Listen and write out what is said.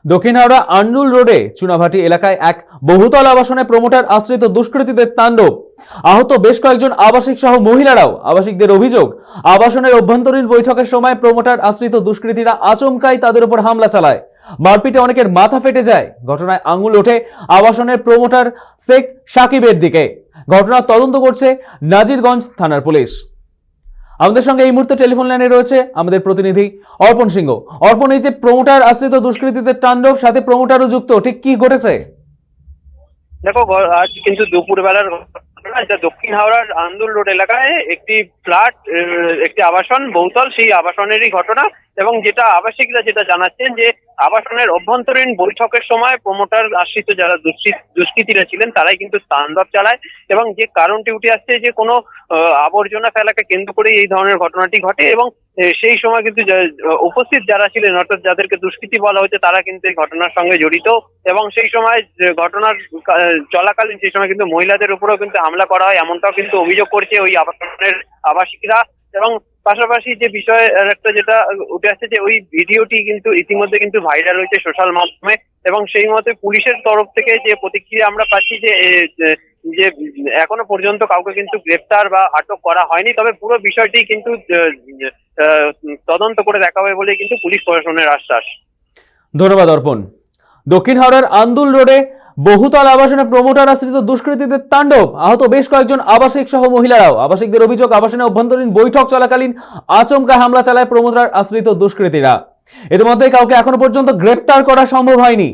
দক্ষিণ হাওড়া আন্নুল রোডে চুনাভাটি এলাকায় এক বহুতল আবাসনে প্রমোটার আশ্রিত দুষ্কৃতীদের তাণ্ডব। আহত বেশ কয়েকজন আবাসিক সহ মহিলারাও। আবাসিকদের অভিযোগ, আবাসনের অভ্যন্তরীণ বৈঠকের সময় প্রমোটার আশ্রিত দুষ্কৃতীরা আচমকাই তাদের উপর হামলা চালায়। মারপিটে অনেকের মাথা ফেটে যায়। ঘটনায় আঙুল ওঠে আবাসনের প্রমোটার শেখ সাকিবের দিকে। ঘটনার তদন্ত করছে নাজিরগঞ্জ থানার পুলিশ। আমাদের সঙ্গে এই মুহূর্তে টেলিফোন লাইনে রয়েছে আমাদের প্রতিনিধি অর্পণ সিংহ। অর্পণ, এই যে প্রমোটার আশ্রিত দুষ্কৃতীদের তাণ্ডব, সাথে প্রমোটারও যুক্ত, ঠিক কি ঘটেছে? দেখো, আজ কিন্তু দুপুরবেলার ঘটনা। এটা দক্ষিণ হাওড়ার আন্দুল রোড এলাকায় একটি ফ্ল্যাট, একটি আবাসন বহুতল, সেই আবাসনেরই ঘটনা। এবং যেটা আবাসিকরা যেটা জানাচ্ছেন যে আবাসনের অভ্যন্তরীণ বৈঠকের সময় প্রমোটার আশ্রিত যারা দুষ্কৃতীরা ছিলেন তারাই কিন্তু তাণ্ডব চালায়। এবং যে কারণটি উঠে আসছে যে কোনো আবর্জনা ফেলাকে কেন্দ্র করে এই ধরনের ঘটনাটি ঘটে। এবং সেই সময় কিন্তু উপস্থিত যারা ছিলেন, অর্থাৎ যাদেরকে দুষ্কৃতী বলা হচ্ছে, তারা কিন্তু এই ঘটনার সঙ্গে জড়িত। এবং সেই সময় ঘটনার চলাকালীন সেই সময় কিন্তু মহিলাদের উপরেও কিন্তু হামলা করা হয়, এমনটাও কিন্তু অভিযোগ করছে ওই আবাসনের আবাসিকরা। এবং পাশাপাশি যে বিষয় একটা যেটা উঠে আসছে যে ওই ভিডিওটি কিন্তু ইতিমধ্যে কিন্তু ভাইরাল হয়েছে সোশ্যাল মাধ্যমে। এবং সেই মতে পুলিশের তরফ থেকে যে প্রতিক্রিয়া আমরা পাচ্ছি যে যে এখনো পর্যন্ত কাউকে কিন্তু গ্রেপ্তার বা আটক করা হয়নি, তবে পুরো বিষয়টি কিন্তু তদন্ত করে দেখা হবে বলে কিন্তু পুলিশ প্রশাসনের আশ্বাস। ধন্যবাদ অর্পণ। দক্ষিণ হাওড়ার আন্দুল রোডে বহুতল আবাসনে প্রমোটার আশ্রিত দুষ্কৃতীদের তাণ্ডব। আহত বেশ কয়েকজন আবাসিক সহ মহিলারাও। আবাসিকদের অভিযোগ, আবাসনের অভ্যন্তরীণ বৈঠক চলাকালীন আচমকা হামলা চালায় প্রমোটার আশ্রিত দুষ্কৃতীরা। ইতিমধ্যে কাউকে এখনো পর্যন্ত গ্রেপ্তার করা সম্ভব হয়নি।